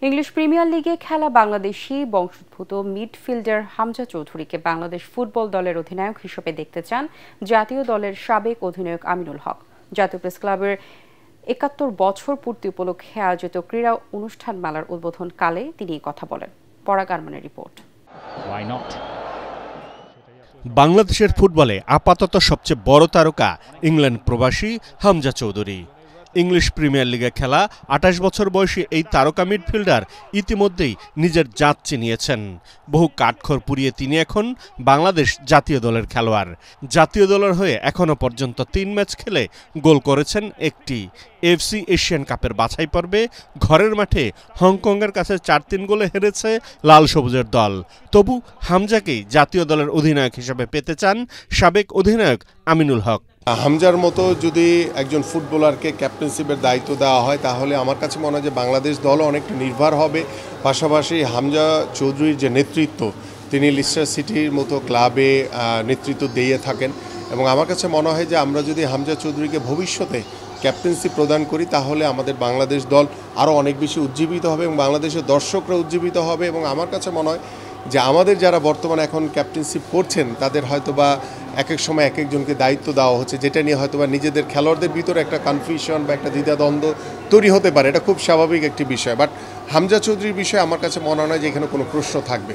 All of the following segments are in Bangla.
ইংলিশ প্রিমিয়ার লিগে খেলা বাংলাদেশি বংশোদ্ভূত মিডফিল্ডার হামজা চৌধুরীকে বাংলাদেশ ফুটবল দলের অধিনায়ক হিসেবে দেখতে চান জাতীয় দলের সাবেক অধিনায়ক আমিনুল হক। জাতীয় প্রেস ক্লাবের ৭১ বছর পূর্তি উপলক্ষে আয়োজিত ক্রীড়া অনুষ্ঠানমালার উদ্বোধনকালে তিনি এই কথা বলেন। পরাগ আরমানের রিপোর্ট। বাংলাদেশের ফুটবলে আপাতত সবচেয়ে বড় তারকা ইংল্যান্ড প্রবাসী হামজা চৌধুরী। ইংলিশ প্রিমিয়ার লিগে খেলা ২৮ বছর বয়সী এই তারকা মিডফিল্ডার ইতিমধ্যেই নিজের জাত চিনিয়েছেন। বহু কাঠখড় পুড়িয়ে তিনি এখন বাংলাদেশ জাতীয় দলের খেলোয়াড়। জাতীয় দলের হয়ে এখনো পর্যন্ত ৩ ম্যাচ খেলে গোল করেছেন একটি। এফসি এশিয়ান কাপের বাছাই পর্বে ঘরের মাঠে হংকংয়ের কাছে ৪-৩ গোলে হেরেছে লাল সবুজের দল। তবু হামজাকেই জাতীয় দলের অধিনায়ক হিসেবে পেতে চান সাবেক অধিনায়ক আমিনুল হক। হামজার মতো যদি একজন ফুটবলারকে ক্যাপ্টেনশিপের দায়িত্ব দেওয়া হয় তাহলে আমার কাছে মনে হয় যে বাংলাদেশ দলও অনেকটা নির্ভর হবে। পাশাপাশি হামজা চৌধুরীর যে নেতৃত্ব, তিনি লিস্টার সিটির মতো ক্লাবে নেতৃত্ব দিয়ে থাকেন এবং আমার কাছে মনে হয় যে আমরা যদি হামজা চৌধুরীকে ভবিষ্যতে ক্যাপ্টেন্সি প্রদান করি তাহলে আমাদের বাংলাদেশ দল আরও অনেক বেশি উজ্জীবিত হবে এবং বাংলাদেশের দর্শকরা উজ্জীবিত হবে। এবং আমার কাছে মনে হয় যে আমাদের যারা বর্তমানে এখন ক্যাপ্টেনশিপ করছেন তাদের হয়তোবা এক এক সময় এক একজনকে দায়িত্ব দেওয়া হচ্ছে, যেটা নিয়ে হয়তোবা নিজেদের খেলোয়াড়দের ভিতরে একটা কনফিউশন বা একটা দ্বিধাদ্বন্দ্ব তৈরি হতে পারে। এটা খুব স্বাভাবিক একটি বিষয়, বাট হামজা চৌধুরীর বিষয়ে আমার কাছে মনে হয় যে এখানে কোনো প্রশ্ন থাকবে।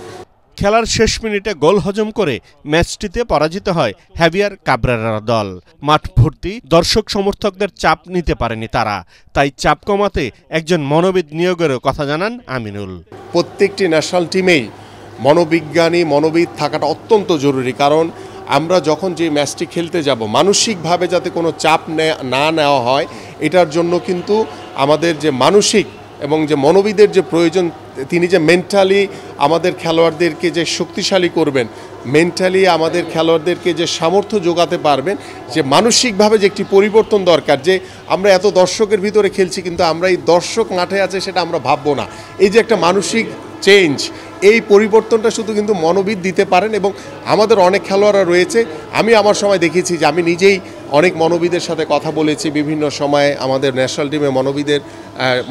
খেলার শেষ মিনিটে গোল হজম করে ম্যাচটিতে পরাজিত হয় হ্যাভিয়ার কাবরেরার দল। মাঠ ভর্তি দর্শক সমর্থকদের চাপ নিতে পারেনি তারা, তাই চাপ কমাতে একজন মনোবিদ নিয়োগেরও কথা জানান আমিনুল। প্রত্যেকটি ন্যাশনাল টিমেই মনোবিদ থাকাটা অত্যন্ত জরুরি, কারণ আমরা যখন যে ম্যাচটি খেলতে যাব মানসিকভাবে যাতে কোনো চাপ না নেওয়া হয়, এটার জন্য কিন্তু আমাদের যে মানসিক এবং যে মনোবিদের যে প্রয়োজন, তিনি যে মেন্টালি আমাদের খেলোয়াড়দেরকে যে শক্তিশালী করবেন, মেন্টালি আমাদের খেলোয়াড়দেরকে যে সামর্থ্য যোগাতে পারবেন, যে মানসিকভাবে যে একটি পরিবর্তন দরকার, যে আমরা এত দর্শকের ভিতরে খেলছি কিন্তু আমরা এই দর্শক মাঠে আছে সেটা আমরা ভাববো না, এই যে একটা মানসিক চেঞ্জ, এই পরিবর্তনটা শুধু কিন্তু মনোবিদ দিতে পারেন। এবং আমাদের অনেক খেলোয়াড়রা রয়েছে, আমি আমার সময় দেখেছি যে আমি নিজেই অনেক মনোবিদের সাথে কথা বলেছি বিভিন্ন সময়ে। আমাদের ন্যাশনাল টিমে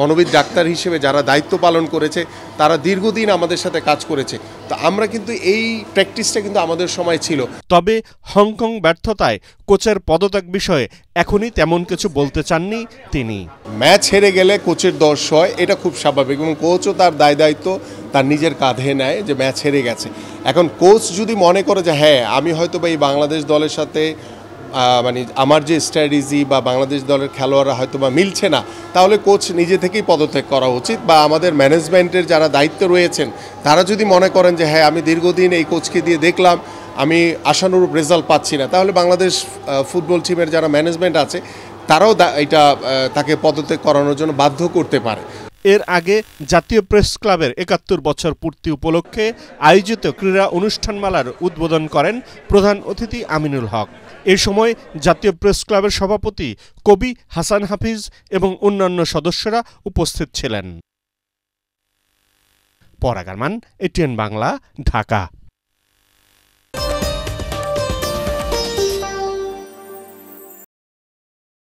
মনোবিদ ডাক্তার হিসেবে যারা দায়িত্ব পালন করেছে তারা দীর্ঘদিন আমাদের সাথে কাজ করেছে, তো আমরা কিন্তু এই প্র্যাকটিসটা কিন্তু আমাদের সময় ছিল। তবে হংকং ব্যর্থতায় কোচের পদত্যাগ বিষয়ে এখনই তেমন কিছু বলতে চাননি তিনি। ম্যাচ হেরে গেলে কোচের দোষ হয়, এটা খুব স্বাভাবিক এবং কোচও তার দায়িত্ব তার নিজের কাঁধে নেয় যে ম্যাচ হেরে গেছে। এখন কোচ যদি মনে করে যে হ্যাঁ আমি হয়তো বা এই বাংলাদেশ দলের সাথে মানে আমার যে স্ট্র্যাটেজি বা বাংলাদেশ দলের খেলোয়াড়রা হয়তো বা মিলছে না, তাহলে কোচ নিজে থেকেই পদত্যাগ করা উচিত। বা আমাদের ম্যানেজমেন্টের যারা দায়িত্ব রয়েছেন তারা যদি মনে করেন যে হ্যাঁ আমি দীর্ঘদিন এই কোচকে দিয়ে দেখলাম আমি আশানুরূপ রেজাল্ট পাচ্ছি না, তাহলে বাংলাদেশ ফুটবল টিমের যারা ম্যানেজমেন্ট আছে তারাও তাকে পদত্যাগ করানোর জন্য বাধ্য করতে পারে। এর আগে জাতীয় প্রেস ক্লাবের ৭১ বছর পূর্তি উপলক্ষে আয়োজিত ক্রীড়া অনুষ্ঠানমালার উদ্বোধন করেন প্রধান অতিথি আমিনুল হক। এ সময় জাতীয় প্রেস ক্লাবের সভাপতি কবি হাসান হাফিজ এবং অন্যান্য সদস্যরা উপস্থিত ছিলেন। পরাগ আরমান, এটিএন বাংলা, ঢাকা।